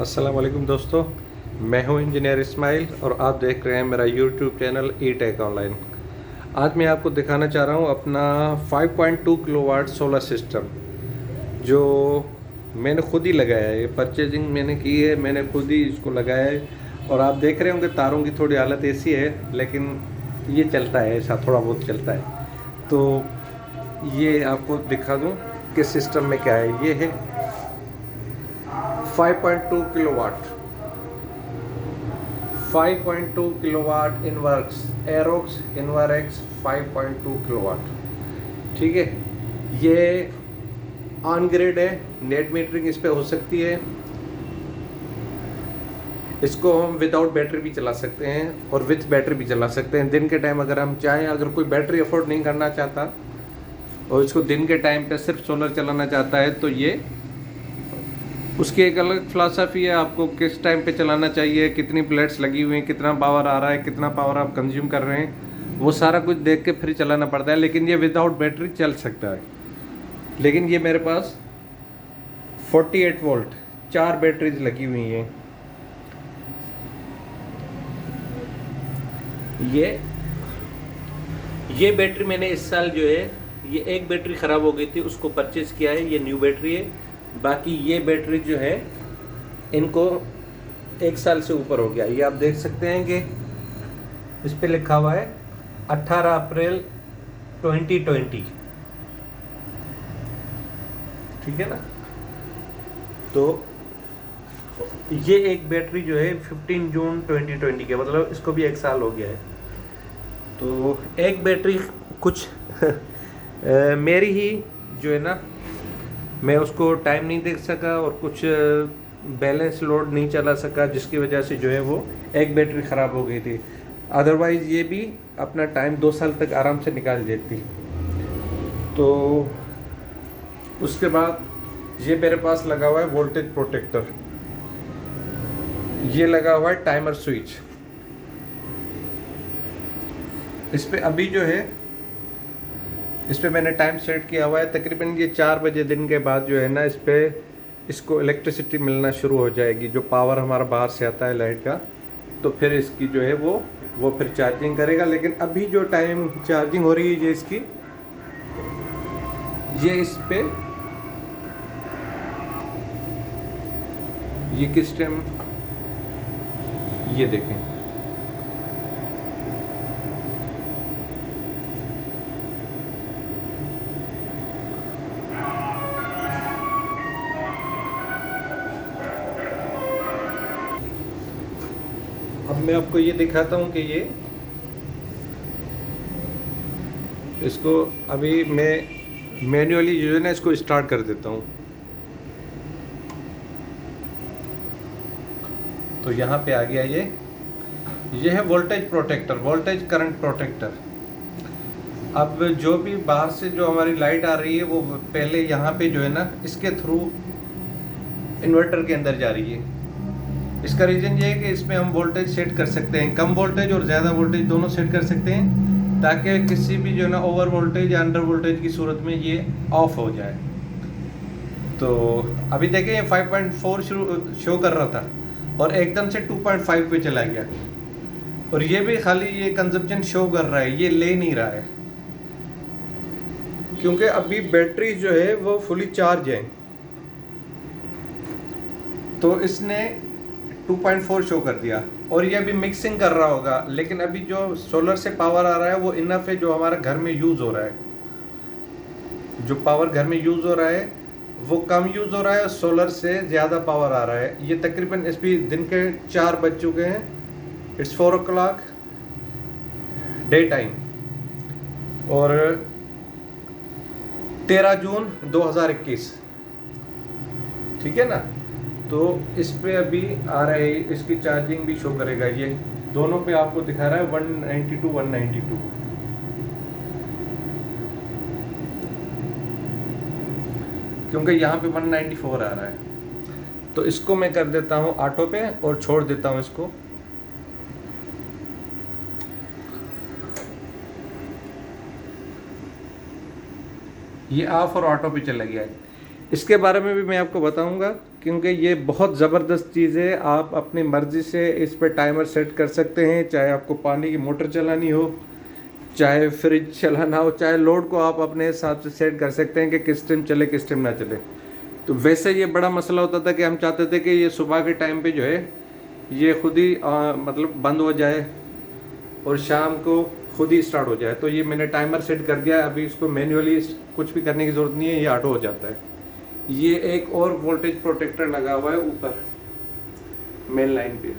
अस्सलाम वालेकुम दोस्तों, मैं हूं इंजीनियर इस्माइल और आप देख रहे हैं मेरा यूट्यूब चैनल ई टेक ऑनलाइन। आज मैं आपको दिखाना चाह रहा हूं अपना 5.2 किलोवाट सोलर सिस्टम, जो मैंने खुद ही लगाया है। ये परचेजिंग मैंने की है, मैंने खुद ही इसको लगाया है। और आप देख रहे होंगे तारों की थोड़ी हालत ऐसी है, लेकिन ये चलता है, ऐसा थोड़ा बहुत चलता है। तो ये आपको दिखा दूँ कि सिस्टम में क्या है। ये है 5.2 किलोवाट 5.2 किलोवाट इनवर्क्स एरोक्स इन्वारेक्स 5.2 किलोवाट। ठीक है, ये ऑन ग्रिड है, नेट मीटरिंग इस पे हो सकती है। इसको हम विदाउट बैटरी भी चला सकते हैं और विथ बैटरी भी चला सकते हैं। दिन के टाइम अगर हम चाहें, अगर कोई बैटरी अफोर्ड नहीं करना चाहता और इसको दिन के टाइम पे सिर्फ सोलर चलाना चाहता है, तो ये उसकी एक अलग फ़िलासफ़ी है। आपको किस टाइम पे चलाना चाहिए, कितनी प्लेट्स लगी हुई हैं, कितना पावर आ रहा है, कितना पावर आप कंज्यूम कर रहे हैं, वो सारा कुछ देख के फिर चलाना पड़ता है। लेकिन ये विदाउट बैटरी चल सकता है। लेकिन ये मेरे पास 48 वोल्ट 4 बैटरीज लगी हुई हैं। ये बैटरी मैंने इस साल जो है, ये एक बैटरी ख़राब हो गई थी, उसको परचेज़ किया है। ये न्यू बैटरी है। बाकी ये बैटरी जो है, इनको 1 साल से ऊपर हो गया। ये आप देख सकते हैं कि इस पे लिखा हुआ है 18 अप्रैल 2020। ठीक है ना। तो ये एक बैटरी जो है 15 जून 2020 के, मतलब इसको भी 1 साल हो गया है। तो एक बैटरी कुछ मेरी ही जो है ना, मैं उसको टाइम नहीं देख सका और कुछ बैलेंस लोड नहीं चला सका, जिसकी वजह से जो है वो एक बैटरी ख़राब हो गई थी। अदरवाइज़ ये भी अपना टाइम 2 साल तक आराम से निकाल देती। तो उसके बाद ये मेरे पास लगा हुआ है वोल्टेज प्रोटेक्टर। ये लगा हुआ है टाइमर स्विच। इस पे अभी जो है, इस पे मैंने टाइम सेट किया हुआ है। तकरीबन ये 4 बजे दिन के बाद जो है ना, इसको इलेक्ट्रिसिटी मिलना शुरू हो जाएगी, जो पावर हमारा बाहर से आता है लाइट का। तो फिर इसकी जो है वो फिर चार्जिंग करेगा। लेकिन अभी जो टाइम चार्जिंग हो रही है ये इसकी, ये इस पे ये किस टाइम, ये देखें, अब मैं आपको ये दिखाता हूँ कि ये इसको अभी मैं मैन्युअली जो है ना, इसको स्टार्ट कर देता हूँ। तो यहाँ पे आ गया ये है voltage protector, voltage current protector. अब जो भी बाहर से जो हमारी लाइट आ रही है, वो पहले यहाँ पे जो है ना, इसके थ्रू इन्वर्टर के अंदर जा रही है। इसका रीज़न ये है कि इसमें हम वोल्टेज सेट कर सकते हैं, कम वोल्टेज और ज़्यादा वोल्टेज दोनों सेट कर सकते हैं, ताकि किसी भी जो है ना ओवर वोल्टेज या अंडर वोल्टेज की सूरत में ये ऑफ हो जाए। तो अभी देखें, ये 5.4 शो कर रहा था और एकदम से 2.5 पे चला गया। और ये भी खाली ये कंजप्शन शो कर रहा है, ये ले नहीं रहा है, क्योंकि अभी बैटरी जो है वो फुली चार्ज है। तो इसने 2.4 शो कर दिया और ये अभी मिक्सिंग कर रहा होगा। लेकिन अभी जो सोलर से पावर आ रहा है वो इनफ है, जो हमारा घर में यूज़ हो रहा है। जो पावर घर में यूज़ हो रहा है वो कम यूज़ हो रहा है और सोलर से ज़्यादा पावर आ रहा है। ये तकरीबन इस भी दिन के 4 बज चुके हैं। इट्स 4 o'clock डे टाइम और 13 जून 2021। ठीक है ना। तो इस पे अभी आ रहा है, इसकी चार्जिंग भी शो करेगा। ये दोनों पे आपको दिखा रहा है 192 क्योंकि यहाँ पे 194 आ रहा है। तो इसको मैं कर देता हूँ ऑटो पे और छोड़ देता हूँ इसको। ये ऑफ और ऑटो पे चला गया है। इसके बारे में भी मैं आपको बताऊंगा क्योंकि ये बहुत ज़बरदस्त चीज़ है। आप अपनी मर्ज़ी से इस पर टाइमर सेट कर सकते हैं, चाहे आपको पानी की मोटर चलानी हो, चाहे फ्रिज चलाना हो, चाहे लोड को आप अपने हिसाब से सेट कर सकते हैं कि किस टाइम चले किस टाइम ना चले। तो वैसे ये बड़ा मसला होता था कि हम चाहते थे कि ये सुबह के टाइम पे जो है ये खुद ही मतलब बंद हो जाए और शाम को खुद ही स्टार्ट हो जाए। तो ये मैंने टाइमर सेट कर दिया, अभी इसको मैन्युअली कुछ भी करने की ज़रूरत नहीं है, ये ऑटो हो जाता है। ये एक और वोल्टेज प्रोटेक्टर लगा हुआ है ऊपर मेन लाइन पे।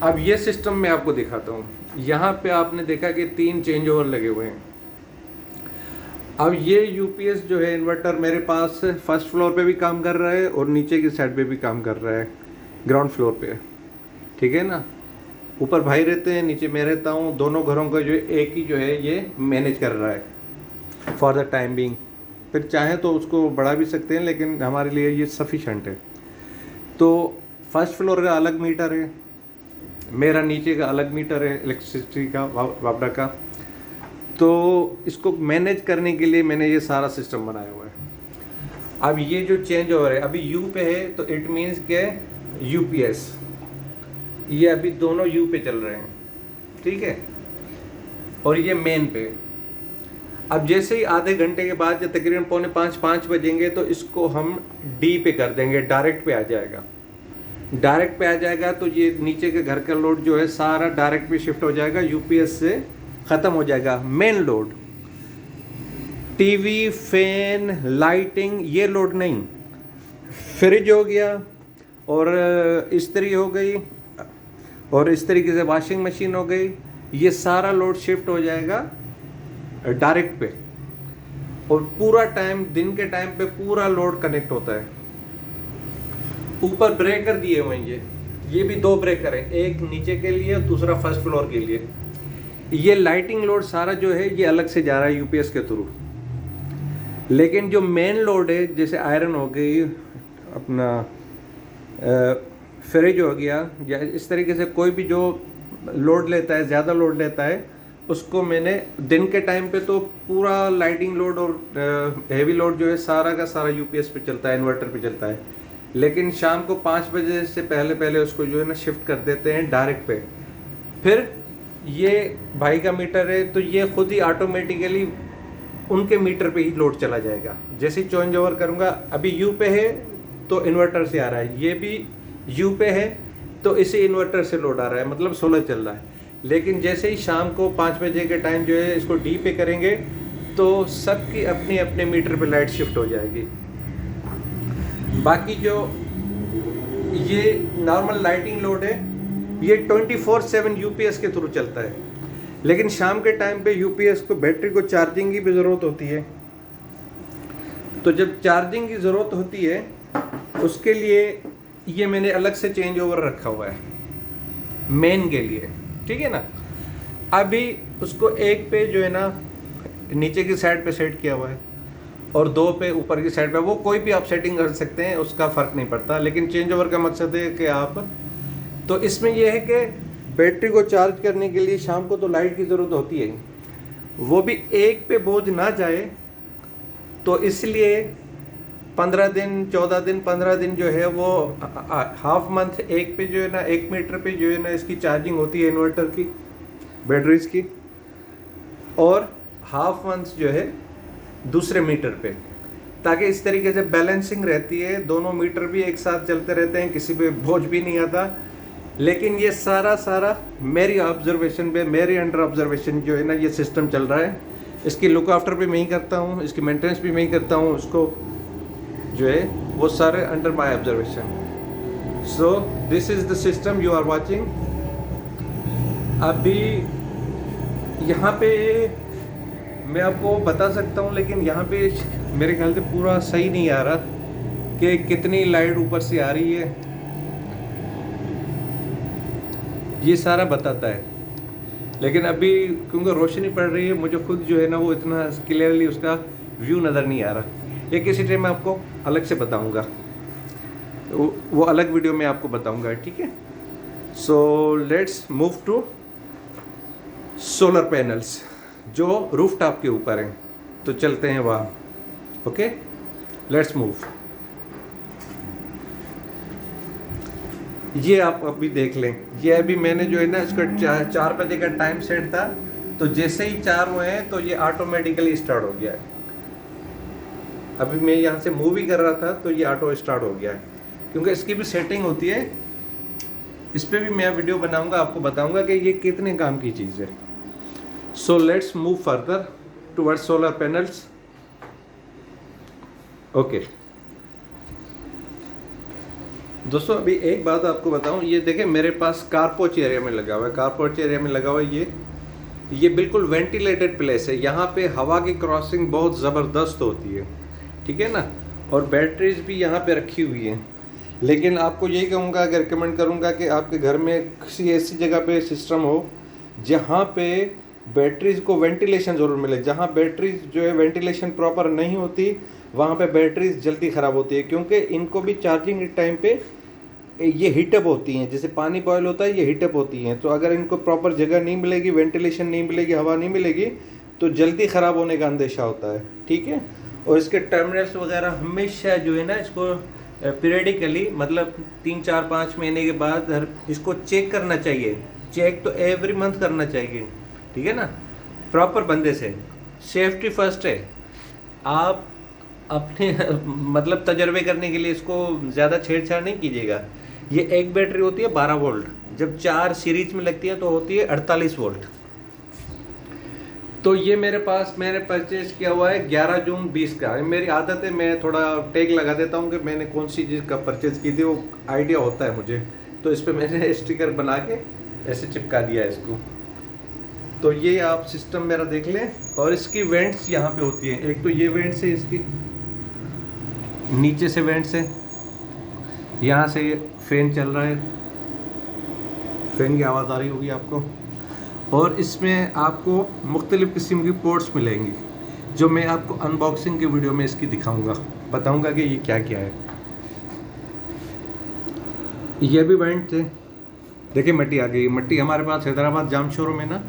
अब ये सिस्टम मैं आपको दिखाता हूँ। यहाँ पे आपने देखा कि 3 चेंज ओवर लगे हुए हैं। अब ये यूपीएस जो है इन्वर्टर मेरे पास फर्स्ट फ्लोर पे भी काम कर रहा है और नीचे की साइड पे भी काम कर रहा है, ग्राउंड फ्लोर पे, ठीक है ना। ऊपर भाई रहते हैं, नीचे मैं रहता हूँ। दोनों घरों का जो एक ही जो है ये मैनेज कर रहा है फॉर द टाइम बिंग। फिर चाहें तो उसको बढ़ा भी सकते हैं, लेकिन हमारे लिए ये सफिशेंट है। तो फर्स्ट फ्लोर का अलग मीटर है, मेरा नीचे का अलग मीटर है इलेक्ट्रिसिटी का, वापडा का। तो इसको मैनेज करने के लिए मैंने ये सारा सिस्टम बनाया हुआ है। अब ये जो चेंज ओवर है अभी यू पे है, तो इट मीन्स के यूपीएस ये अभी दोनों यू पे चल रहे हैं, ठीक है। और ये मेन पे। अब जैसे ही आधे घंटे के बाद या तकरीबन 4:45-5 बजेंगे तो इसको हम डी पे कर देंगे, डायरेक्ट पे आ जाएगा। डायरेक्ट पे आ जाएगा तो ये नीचे के घर का लोड जो है सारा डायरेक्ट पे शिफ्ट हो जाएगा, यूपीएस से ख़त्म हो जाएगा। Main load TV, fan, lighting, ये लोड नहीं। फ्रिज हो गया और इस्त्री हो गई और इस तरीके से वॉशिंग मशीन हो गई, ये सारा लोड शिफ्ट हो जाएगा डायरेक्ट पे। और पूरा टाइम, दिन के टाइम पे पूरा लोड कनेक्ट होता है। ऊपर ब्रेकर दिए हुए हैं, ये भी 2 ब्रेकर हैं, एक नीचे के लिए और दूसरा फर्स्ट फ्लोर के लिए। ये लाइटिंग लोड सारा जो है ये अलग से जा रहा है यूपीएस के थ्रू। लेकिन जो मेन लोड है, जैसे आयरन हो गई, अपना फ्रिज हो गया, या इस तरीके से कोई भी जो लोड लेता है, ज़्यादा लोड लेता है, उसको मैंने दिन के टाइम पे तो पूरा लाइटिंग लोड और हेवी लोड जो है सारा का सारा यूपीएस पे चलता है, इन्वर्टर पे चलता है। लेकिन शाम को 5 बजे से पहले उसको जो है ना शिफ्ट कर देते हैं डायरेक्ट पे। फिर ये भाई का मीटर है, तो ये खुद ही ऑटोमेटिकली उनके मीटर पे ही लोड चला जाएगा। जैसे ही चेंज ओवर करूँगा, अभी यू पे है तो इन्वर्टर से आ रहा है, ये भी यू पे है तो इसी इन्वर्टर से लोड आ रहा है, मतलब 16 चल रहा है। लेकिन जैसे ही शाम को 5 बजे के टाइम जो है इसको डी पे करेंगे तो सबकी अपने अपने मीटर पे लाइट शिफ्ट हो जाएगी। बाकी जो ये नॉर्मल लाइटिंग लोड है ये 24/7 यूपीएस के थ्रू चलता है। लेकिन शाम के टाइम पे यूपीएस को बैटरी को चार्जिंग की भी ज़रूरत होती है। तो जब चार्जिंग की ज़रूरत होती है उसके लिए ये मैंने अलग से चेंज ओवर रखा हुआ है मेन के लिए, ठीक है ना। अभी उसको एक पे जो है ना नीचे की साइड पे सेट किया हुआ है और 2 पे ऊपर की साइड पे, वो कोई भी आप सेटिंग कर सकते हैं, उसका फ़र्क नहीं पड़ता। लेकिन चेंज ओवर का मकसद है कि आप, तो इसमें यह है कि बैटरी को चार्ज करने के लिए शाम को तो लाइट की ज़रूरत होती है, वो भी एक पे बोझ ना जाए। तो इसलिए 15 दिन, 14 दिन, 15 दिन जो है वो हाफ मंथ एक पे जो है ना, 1 मीटर पे जो है ना इसकी चार्जिंग होती है इन्वर्टर की, बैटरीज की, और हाफ मंथ जो है दूसरे मीटर पे, ताकि इस तरीके से बैलेंसिंग रहती है। दोनों मीटर भी एक साथ चलते रहते हैं, किसी पे बोझ भी नहीं आता। लेकिन ये सारा मेरी ऑब्जर्वेशन पे, मेरी अंडर ऑब्जर्वेशन जो है ना ये सिस्टम चल रहा है। इसकी लुक आफ्टर भी मैं ही करता हूँ, इसकी मेंटेनेंस भी मैं ही करता हूँ, उसको जो है वो सारे under my observation. So this is the system you are watching. अभी यहाँ पे मैं आपको बता सकता हूँ, लेकिन यहाँ पे मेरे ख्याल से पूरा सही नहीं आ रहा कि कितनी लाइट ऊपर से आ रही है, ये सारा बताता है। लेकिन अभी क्योंकि रोशनी पड़ रही है, मुझे खुद जो है ना वो इतना क्लियरली उसका व्यू नज़र नहीं आ रहा। ये किसी टाइम मैं आपको अलग से बताऊंगा, वो अलग वीडियो में आपको बताऊंगा, ठीक है। So let's move to solar panels जो रूफ टॉप के ऊपर हैं, तो चलते हैं वहाँ। Okay, let's move. ये आप अभी देख लें, ये अभी मैंने जो है ना इसका 4 बजे का टाइम सेट था, तो जैसे ही 4 हुए हैं तो ये ऑटोमेटिकली स्टार्ट हो गया है। अभी मैं यहाँ से मूव ही कर रहा था तो ये ऑटो स्टार्ट हो गया है, क्योंकि इसकी भी सेटिंग होती है। इस पर भी मैं वीडियो बनाऊंगा, आपको बताऊंगा कि ये कितने काम की चीज़ है। So let's move further towards solar panels. Okay दोस्तों, अभी एक बात आपको बताऊं, ये देखें मेरे पास कारपोच एरिया में लगा हुआ है। कारपोच एरिया में लगा हुआ है ये बिल्कुल वेंटिलेटेड प्लेस है। यहाँ पे हवा की क्रॉसिंग बहुत ज़बरदस्त होती है, ठीक है ना। और बैटरीज भी यहाँ पे रखी हुई हैं। लेकिन आपको यही कहूँगा, अगर रिकमेंड करूँगा कि आपके घर में किसी ऐसी जगह पे सिस्टम हो जहाँ पे बैटरीज को वेंटिलेशन ज़रूर मिले। जहाँ बैटरीज जो है वेंटिलेशन प्रॉपर नहीं होती, वहाँ पे बैटरीज जल्दी ख़राब होती है, क्योंकि इनको भी चार्जिंग के टाइम पे ये हीटअप होती हैं। जैसे पानी बॉयल होता है, ये हीटअप होती हैं। तो अगर इनको प्रॉपर जगह नहीं मिलेगी, वेंटिलेशन नहीं मिलेगी, हवा नहीं मिलेगी, तो जल्दी ख़राब होने का अंदेशा होता है, ठीक है। और इसके टर्मिनल्स वगैरह हमेशा जो है ना, इसको पीरियडिकली, मतलब 3-4-5 महीने के बाद इसको चेक करना चाहिए। चेक तो एवरी मंथ करना चाहिए, ठीक है ना, प्रॉपर बंदे से। सेफ्टी फर्स्ट है। आप अपने मतलब तजर्बे करने के लिए इसको ज़्यादा छेड़छाड़ नहीं कीजिएगा। ये एक बैटरी होती है 12 वोल्ट, जब 4 सीरीज में लगती है तो होती है 48 वोल्ट। तो ये मेरे पास मैंने परचेज किया हुआ है 11 जून 20 का। मेरी आदत है, मैं थोड़ा टैग लगा देता हूँ कि मैंने कौन सी चीज़ का परचेज की थी, वो आइडिया होता है मुझे। तो इस पर मैंने स्टिकर बना के ऐसे चिपका दिया है इसको। तो ये आप सिस्टम मेरा देख लें। और इसकी वेंट्स यहाँ पे होती हैं। एक तो ये वेंट्स है, इसकी नीचे से वेंट्स है, यहाँ से फैन चल रहा है, फैन की आवाज़ आ रही होगी आपको। और इसमें आपको मुख्तलिफ़ किस्म की पोर्ट्स मिलेंगी, जो मैं आपको अनबॉक्सिंग की वीडियो में इसकी दिखाऊंगा, बताऊंगा कि ये क्या क्या है। ये भी वेंट थे। देखिए मट्टी आ गई। मट्टी हमारे पास हैदराबाद जाम शोरूम है ना,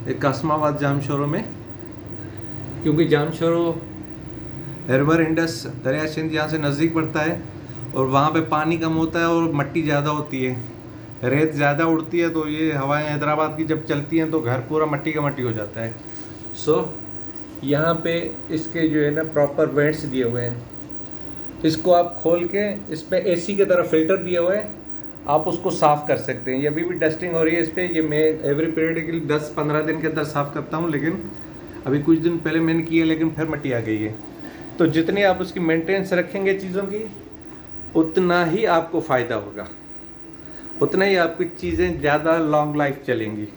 एक कासमाबाद जाम शोरूम है, क्योंकि जाम शोरूम हरबर इंडस दरिया सिंध यहाँ से नज़दीक पड़ता है, और वहाँ पे पानी कम होता है और मट्टी ज़्यादा होती है, रेत ज़्यादा उड़ती है। तो ये हवाएं हैदराबाद की जब चलती हैं तो घर पूरा मट्टी का मट्टी हो जाता है। सो यहाँ पे इसके जो है ना प्रॉपर वेंट्स दिए हुए हैं। इसको आप खोल के, इस पर AC की तरह फिल्टर दिए हुए हैं, आप उसको साफ़ कर सकते हैं। ये अभी भी डस्टिंग हो रही है इस पर। ये मैं एवरी पीरियडिकली 10-15 दिन के अंदर साफ़ करता हूँ, लेकिन अभी कुछ दिन पहले मैंने किया, लेकिन फिर मट्टी आ गई है। तो जितनी आप उसकी मेंटेनेंस रखेंगे चीज़ों की, उतना ही आपको फ़ायदा होगा, उतना ही आपकी चीज़ें ज़्यादा लॉन्ग लाइफ चलेंगी,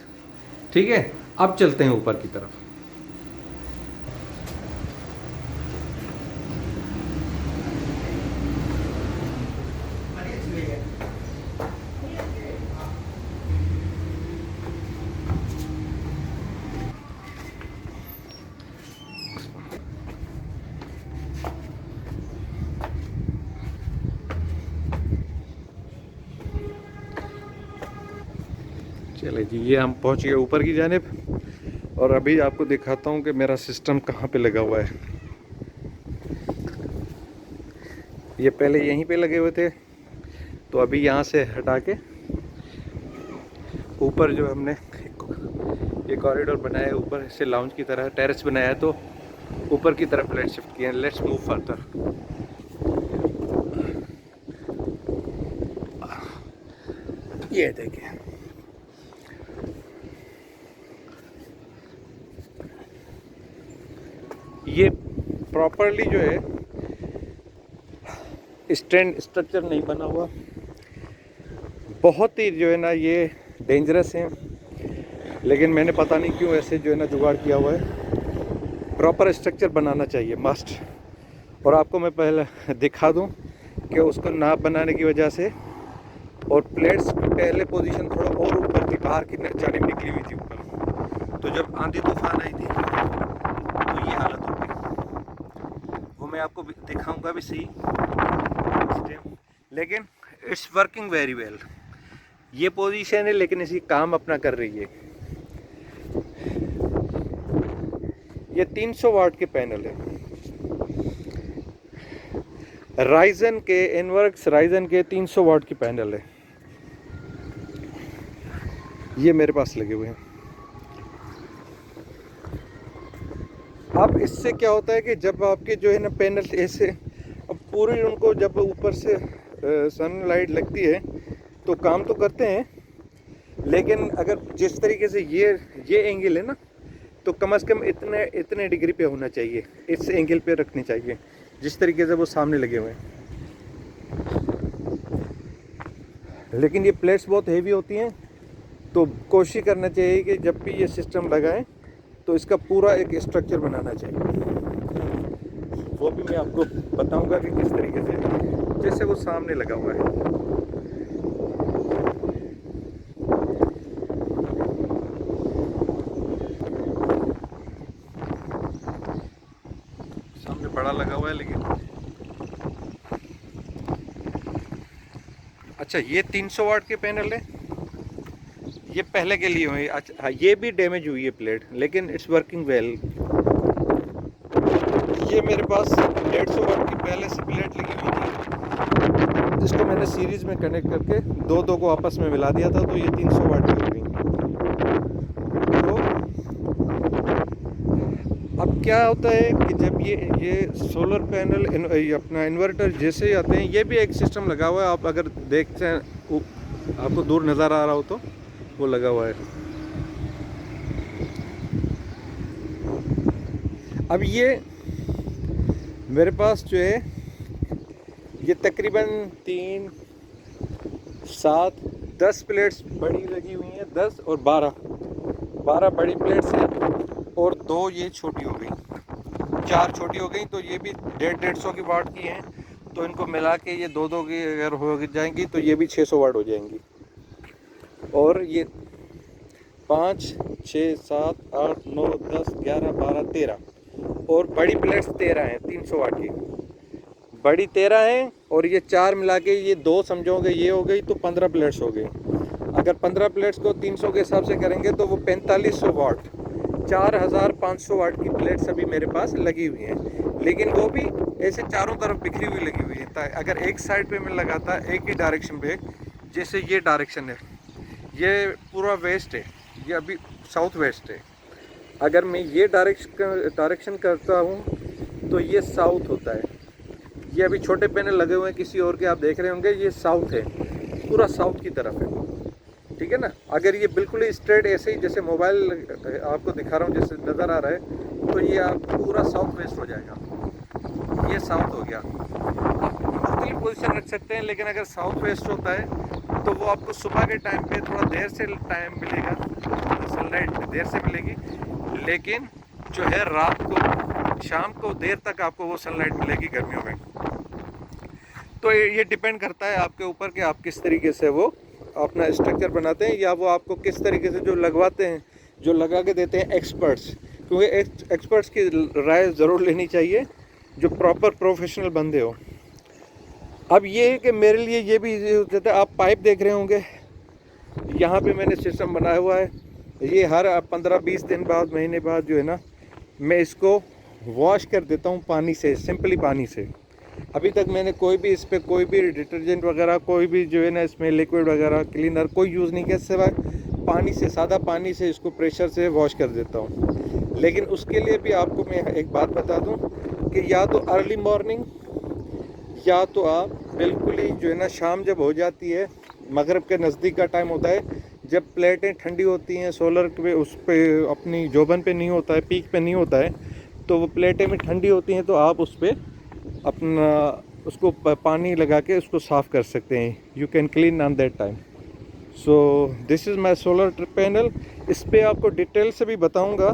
ठीक है। अब चलते हैं ऊपर की तरफ। चले जी, ये हम पहुंच गए ऊपर की जानिब, और अभी आपको दिखाता हूं कि मेरा सिस्टम कहाँ पे लगा हुआ है। ये पहले यहीं पे लगे हुए थे, तो अभी यहाँ से हटा के ऊपर जो हमने ये कॉरिडोर बनाया है, ऊपर से लाउंज की तरह टेरेस बनाया है, तो ऊपर की तरफ लेट्स शिफ्ट किया है। Let's move further. ये देखिए, ये प्रॉपरली जो है स्टैंड स्ट्रक्चर नहीं बना हुआ, बहुत ही जो है ना ये डेंजरस है। लेकिन मैंने पता नहीं क्यों ऐसे जो है ना जुगाड़ किया हुआ है। प्रॉपर स्ट्रक्चर बनाना चाहिए मस्ट। और आपको मैं पहले दिखा दूं कि उसको ना बनाने की वजह से, और प्लेट्स की पहले पोजीशन थोड़ा और ऊपर थी, बाहर की जानिब निकली हुई थी ऊपर। तो जब आंधी तूफान आई थी तो ये हालत हो गई। वो मैं आपको दिखाऊंगा भी सही, लेकिन इट्स वर्किंग वेरी वेल। ये पोजीशन है, लेकिन इसी काम अपना कर रही है। ये 300 वाट के पैनल है। राइजन के इनवर्क्स राइजन के 300 वाट की पैनल है, ये मेरे पास लगे हुए हैं। अब इससे क्या होता है कि जब आपके जो है ना पैनल ऐसे, अब पूरी उनको जब ऊपर से सनलाइट लगती है तो काम तो करते हैं, लेकिन अगर जिस तरीके से ये एंगल है ना, तो कम से कम इतने डिग्री पे होना चाहिए, इस एंगल पे रखनी चाहिए जिस तरीके से वो सामने लगे हुए हैं। लेकिन ये प्लेट्स बहुत हेवी होती हैं, तो कोशिश करना चाहिए कि जब भी ये सिस्टम लगाएं तो इसका पूरा एक स्ट्रक्चर बनाना चाहिए। वो भी मैं आपको बताऊंगा कि किस तरीके से, जैसे वो सामने लगा हुआ है। सामने बड़ा लगा हुआ है, लेकिन अच्छा ये 300 वाट के पैनल है, ये पहले के लिए हुई। अच्छा हाँ, ये भी डैमेज हुई है प्लेट, लेकिन इट्स वर्किंग वेल। ये मेरे पास 150 वाट की पहले से प्लेट लगी हुई थी, इसको मैंने सीरीज में कनेक्ट करके दो को आपस में मिला दिया था, तो ये 300 वाट की हो गई। तो अब क्या होता है कि जब ये सोलर पैनल अपना इन्वर्टर जैसे ही आते हैं, ये भी एक सिस्टम लगा हुआ है। आप अगर देखते हैं, आपको दूर नज़र आ रहा हो तो वो लगा हुआ है। अब ये मेरे पास जो है ये तकरीबन 3, 7, 10 प्लेट्स बड़ी लगी हुई हैं, 10 और 12 बड़ी प्लेट्स हैं, और 2 ये छोटी हो गई, 4 छोटी हो गई। तो ये भी 150 की वाट की हैं, तो इनको मिला के ये 2 की अगर हो जाएंगी तो ये भी 600 वाट हो जाएंगी। और ये 5, 6, 7, 8, 9, 10, 11, 12, 13 और बड़ी प्लेट्स 13 हैं, 300 वाट की बड़ी 13 हैं, और ये 4 मिला के ये 2 समझोगे ये हो गई, तो 15 प्लेट्स हो गई। अगर 15 प्लेट्स को 300 के हिसाब से करेंगे तो वो 4500 वाट, 4500 वाट की प्लेट्स अभी मेरे पास लगी हुई हैं। लेकिन वो भी ऐसे चारों तरफ बिखरी हुई लगी हुई है। अगर एक साइड पे मैं लगाता एक ही डायरेक्शन पे, जैसे ये डायरेक्शन है, ये पूरा वेस्ट है, ये अभी साउथ वेस्ट है। अगर मैं ये डायरेक्शन करता हूँ तो ये साउथ होता है। ये अभी छोटे पैनल लगे हुए हैं किसी और के, आप देख रहे होंगे, ये साउथ है, पूरा साउथ की तरफ है, ठीक है ना। अगर ये बिल्कुल ही स्ट्रेट ऐसे ही जैसे मोबाइल आपको दिखा रहा हूँ जैसे नज़र आ रहा है, तो ये आप पूरा साउथ वेस्ट हो जाएगा, ये साउथ हो गया। आप मुख्तलिफ पोजीशन रख सकते हैं, लेकिन अगर साउथ वेस्ट होता है तो वो आपको सुबह के टाइम पे थोड़ा देर से टाइम मिलेगा, सनलाइट देर से मिलेगी, लेकिन जो है रात को शाम को देर तक आपको वो सनलाइट मिलेगी गर्मियों में। तो ये डिपेंड करता है आपके ऊपर कि आप किस तरीके से वो अपना स्ट्रक्चर बनाते हैं, या वो आपको किस तरीके से जो लगवाते हैं, जो लगा के देते हैं एक्सपर्ट्स, क्योंकि एक्सपर्ट्स की राय ज़रूर लेनी चाहिए, जो प्रॉपर प्रोफेशनल बंदे हो। अब ये है कि मेरे लिए ये भी ईजी हो जाता है। आप पाइप देख रहे होंगे, यहाँ पे मैंने सिस्टम बनाया हुआ है, ये हर 15-20 दिन बाद, महीने बाद जो है ना, मैं इसको वॉश कर देता हूँ पानी से, सिंपली पानी से। अभी तक मैंने कोई भी इस पर कोई भी डिटर्जेंट वगैरह, कोई भी जो है ना इसमें लिक्विड वगैरह क्लीनर कोई यूज़ नहीं किया, सिवाय पानी से, सादा पानी से इसको प्रेशर से वॉश कर देता हूँ। लेकिन उसके लिए भी आपको मैं एक बात बता दूँ कि या तो अर्ली मॉर्निंग, या तो आप बिल्कुल ही जो है ना शाम जब हो जाती है, मगरिब के नज़दीक का टाइम होता है, जब प्लेटें ठंडी होती हैं, सोलर पे उस पर अपनी जोबन पे नहीं होता है, पीक पे नहीं होता है, तो वो प्लेटें में ठंडी होती हैं, तो आप उस पर अपना उसको पानी लगा के उसको साफ़ कर सकते हैं। You can clean on that time. So this is my solar panel. इस पर आपको डिटेल से भी बताऊंगा।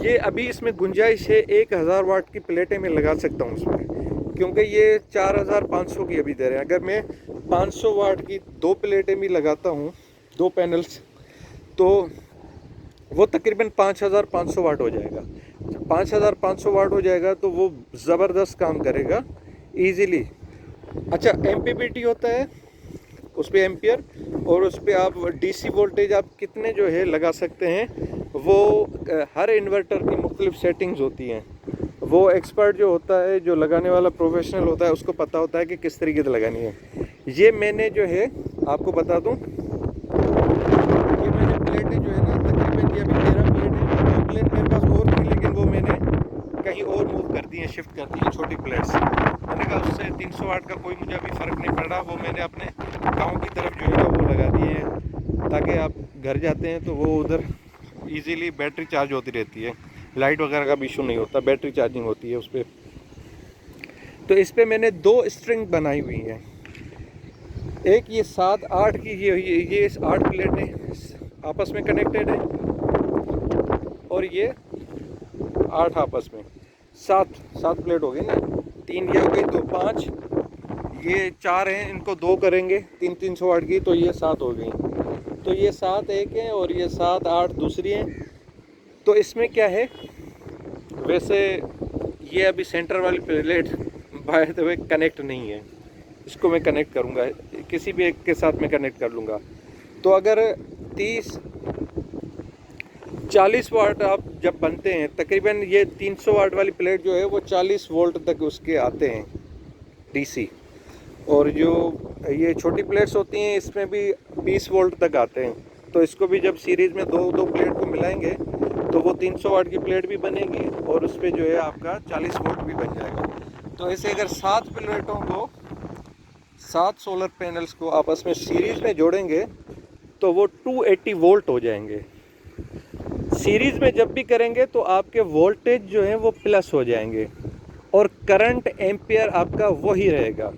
ये अभी इसमें गुंजाइश है 1000 वाट की प्लेटें मैं लगा सकता हूँ उसमें, क्योंकि ये 4500 की अभी दे रहे हैं। अगर मैं 500 वाट की 2 प्लेटें भी लगाता हूँ, 2 पैनल्स, तो वो तकरीबन 5500 वाट हो जाएगा। 5500 वाट हो जाएगा तो वो ज़बरदस्त काम करेगा इजीली। अच्छा, MPPT होता है उस पर, एम्पियर, और उस पर आप DC वोल्टेज आप कितने जो है लगा सकते हैं। वो हर इन्वर्टर की मुख्तलिफ सेटिंग्स होती हैं, वो एक्सपर्ट जो होता है, जो लगाने वाला प्रोफेशनल होता है, उसको पता होता है कि किस तरीके से लगानी है। ये मैंने जो है आपको बता दूं, ये मैंने प्लेटें जो है ना, तकरीबन ये अभी 13 प्लेट है। 2 प्लेट मेरे पास और थी, लेकिन वो मैंने कहीं और मूव कर दी है, शिफ्ट कर दी है छोटी प्लेट्स। मैंने कहा उससे 300 वाट का कोई मुझे अभी फ़र्क नहीं पड़ रहा, वो मैंने अपने गाँव की तरफ जो है ना वो लगा दिए हैं, ताकि आप घर जाते हैं तो वो उधर ईज़िली बैटरी चार्ज होती रहती है, लाइट वगैरह का भी इशू नहीं होता, बैटरी चार्जिंग होती है उस पर। तो इस पर मैंने 2 स्ट्रिंग बनाई हुई हैं। एक ये 7-8 की ये 8 प्लेटें आपस में कनेक्टेड है, और ये 8 आपस में, 7 प्लेट हो गई ना, 3 ये हो गई, 2 5, ये 4 हैं, इनको 2 करेंगे 300 वाट की, तो ये 7 हो गई। तो ये 7 एक है और ये 7-8 दूसरी हैं। तो इसमें क्या है, वैसे ये अभी सेंटर वाली plate by the way connect नहीं है, इसको मैं कनेक्ट करूँगा, किसी भी एक के साथ मैं कनेक्ट कर लूँगा। तो अगर 30-40 वाट आप जब बनते हैं, तकरीबन ये 300 वाट वाली प्लेट जो है वो 40 वोल्ट तक उसके आते हैं डीसी, और जो ये छोटी प्लेट्स होती हैं इसमें भी 20 वोल्ट तक आते हैं। तो इसको भी जब सीरीज़ में दो प्लेट को मिलाएंगे तो वो 300 वाट की प्लेट भी बनेगी, और उस पर जो है आपका 40 वोल्ट भी बन जाएगा। तो ऐसे अगर 7 प्लेटों को, 7 सोलर पैनल्स को आपस में सीरीज़ में जोड़ेंगे तो वो 280 वोल्ट हो जाएंगे। सीरीज़ में जब भी करेंगे तो आपके वोल्टेज जो है वो प्लस हो जाएंगे, और करंट एम्पियर आपका वही रहेगा।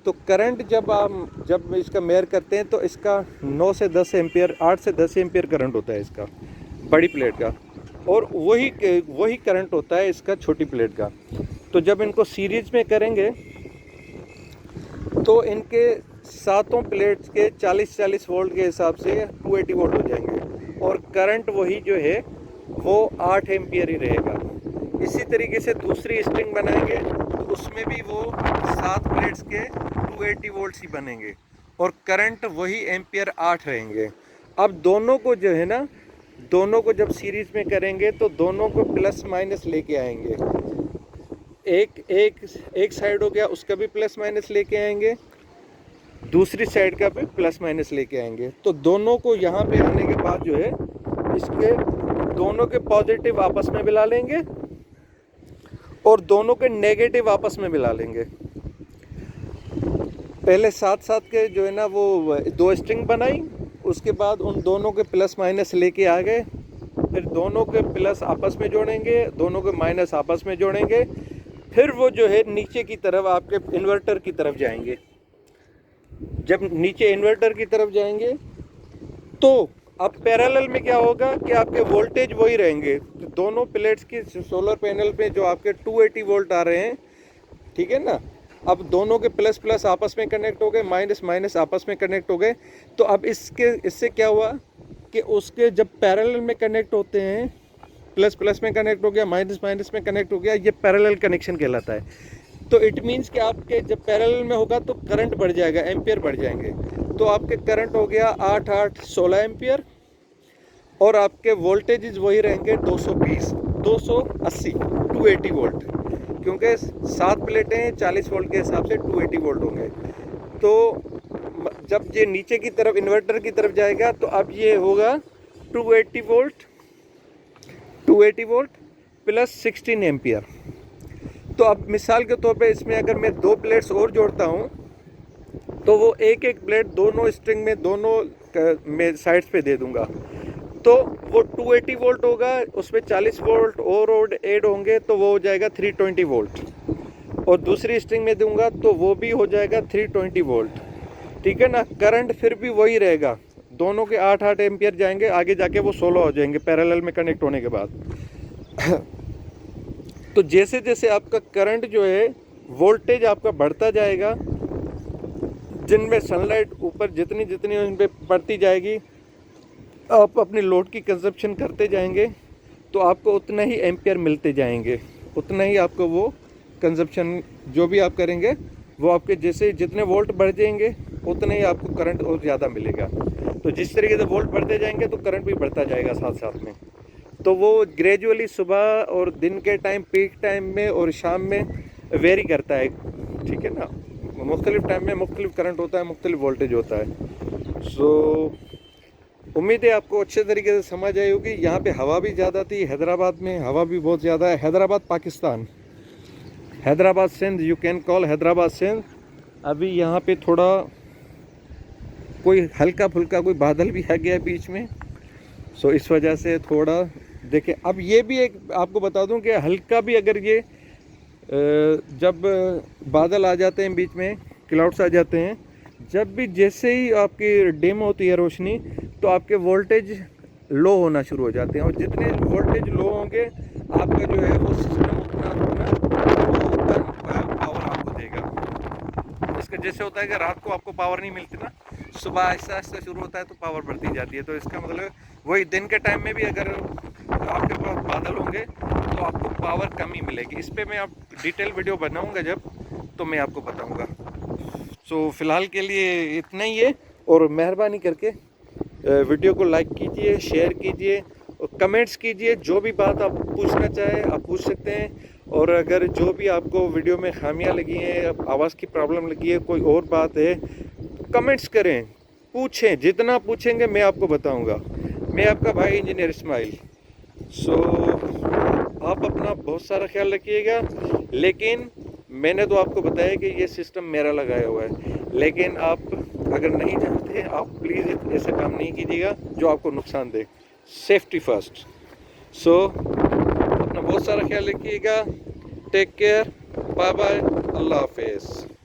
तो करंट जब इसका मेयर करते हैं तो इसका 9 से 10 एम्पियर, 8 से 10 एम्पियर करंट होता है इसका बड़ी प्लेट का, और वही करंट होता है इसका छोटी प्लेट का। तो जब इनको सीरीज में करेंगे तो इनके 7 प्लेट्स के 40-40 वोल्ट के हिसाब से 280 वोल्ट हो जाएंगे, और करंट वही जो है वो 8 एम्पियर ही रहेगा। इसी तरीके से दूसरी स्ट्रिंग बनाएंगे तो उसमें भी वो 7 प्लेट्स के 280 वोल्ट्स ही बनेंगे, और करंट वही एम्पियर 8 रहेंगे। अब दोनों को जो है ना, दोनों को जब सीरीज में करेंगे तो दोनों को प्लस माइनस लेके आएंगे। एक साइड हो गया उसका भी प्लस माइनस लेके आएंगे, दूसरी साइड का भी प्लस माइनस लेके आएंगे। तो दोनों को यहाँ पे आने के बाद जो है इसके दोनों के पॉजिटिव आपस में मिला लेंगे और दोनों के नेगेटिव आपस में मिला लेंगे। पहले 7-7 के जो है ना वो 2 स्ट्रिंग बनाई, उसके बाद उन दोनों के प्लस माइनस लेके आ गए, फिर दोनों के प्लस आपस में जोड़ेंगे, दोनों के माइनस आपस में जोड़ेंगे, फिर वो जो है नीचे की तरफ आपके इन्वर्टर की तरफ जाएंगे। जब नीचे इन्वर्टर की तरफ जाएंगे तो अब पैरेलल में क्या होगा कि आपके वोल्टेज वही रहेंगे। तो दोनों प्लेट्स की सोलर पैनल पे जो आपके 280 वोल्ट आ रहे हैं, ठीक है ना, अब दोनों के प्लस प्लस आपस में कनेक्ट हो गए, माइनस माइनस आपस में कनेक्ट हो गए। तो अब इससे क्या हुआ कि उसके जब पैरेलल में कनेक्ट होते हैं, प्लस प्लस में कनेक्ट हो गया, माइनस माइनस में कनेक्ट हो गया, ये पैरेलल कनेक्शन कहलाता है। तो इट मीन्स कि आपके जब पैरेलल में होगा तो करंट बढ़ जाएगा, एम्पियर बढ़ जाएंगे। तो आपके करंट हो गया 8-8 16 एम्पियर, और आपके वोल्टेजेस वही रहेंगे 220 280 280 वोल्ट, क्योंकि 7 प्लेटें हैं, 40 वोल्ट के हिसाब से 280 वोल्ट होंगे। तो जब ये नीचे की तरफ इन्वर्टर की तरफ जाएगा तो अब ये होगा 280 वोल्ट प्लस 16 एम्पियर। तो अब मिसाल के तौर पे इसमें अगर मैं 2 प्लेट्स और जोड़ता हूँ तो वो एक प्लेट दोनों स्ट्रिंग में, दोनों में साइड्स पे दे दूंगा, तो वो 280 वोल्ट होगा, उसमें 40 वोल्ट और ऐड होंगे तो वो हो जाएगा 320 वोल्ट, और दूसरी स्ट्रिंग में दूंगा तो वो भी हो जाएगा 320 वोल्ट। ठीक है ना, करंट फिर भी वही रहेगा, दोनों के 8-8 एम्पियर जाएंगे, आगे जाके वो 16 हो जाएंगे पैरेलल में कनेक्ट होने के बाद। तो जैसे जैसे आपका करंट जो है, वोल्टेज आपका बढ़ता जाएगा, जिनमें सनलाइट ऊपर जितनी जितनी उन पर पड़ती जाएगी, आप अपनी लोड की कंजप्शन करते जाएंगे तो आपको उतना ही एम्पियर मिलते जाएंगे, उतना ही आपको वो कंजप्शन जो भी आप करेंगे वो आपके जैसे जितने वोल्ट बढ़ जाएंगे उतने ही आपको करंट और ज़्यादा मिलेगा। तो जिस तरीके से वोल्ट बढ़ते जाएंगे तो करंट भी बढ़ता जाएगा साथ साथ में। तो वो ग्रेजुअली सुबह और दिन के टाइम, पीक टाइम में और शाम में वेरी करता है, ठीक है ना। मुख्तलिफ टाइम में मुख्तलिफ करंट होता है, मुख्तलिफ वोल्टेज होता है। सो उम्मीद है आपको अच्छे तरीके से समझ आई होगी। यहाँ पे हवा भी ज़्यादा थी, हैदराबाद में हवा भी बहुत ज़्यादा है। Hyderabad Pakistan, Hyderabad Sindh, you can call Hyderabad Sindh. अभी यहाँ पे थोड़ा कोई हल्का फुल्का कोई बादल भी आ गया बीच में, सो इस वजह से थोड़ा देखें। अब ये भी एक आपको बता दूं कि हल्का भी अगर ये जब बादल आ जाते हैं बीच में, क्लाउड्स आ जाते हैं, जब भी जैसे ही आपकी डिम होती है रोशनी, तो आपके वोल्टेज लो होना शुरू हो जाते हैं। और जितने वोल्टेज लो होंगे आपका जो है वो सिस्टम उतना पावर आपको देगा। इसका जैसे होता है कि रात को आपको पावर नहीं मिलती ना, सुबह आहिस्ता आहिस्ता शुरू होता है तो पावर बढ़ती जाती है। तो इसका मतलब वही दिन के टाइम में भी अगर आपके पास बादल होंगे तो आपको पावर कम ही मिलेगी। इस पे मैं आप डिटेल वीडियो बनाऊंगा जब, तो मैं आपको बताऊंगा। सो फ़िलहाल के लिए इतना ही है, और मेहरबानी करके वीडियो को लाइक कीजिए, शेयर कीजिए और कमेंट्स कीजिए। जो भी बात आप पूछना चाहें आप पूछ सकते हैं। और अगर जो भी आपको वीडियो में खामियां लगी हैं, आवाज़ की प्रॉब्लम लगी है, कोई और बात है, कमेंट्स करें, पूछें। जितना पूछेंगे मैं आपको बताऊंगा। मैं आपका भाई इंजीनियर इस्माइल। सो आप अपना बहुत सारा ख्याल रखिएगा। लेकिन मैंने तो आपको बताया कि ये सिस्टम मेरा लगाया हुआ है, लेकिन आप अगर नहीं जानते, आप प्लीज़ ऐसा काम नहीं कीजिएगा जो आपको नुकसान दे। Safety first. सो अपना बहुत सारा ख्याल रखिएगा। टेक केयर, बाय बाय, अल्लाह हाफिज़।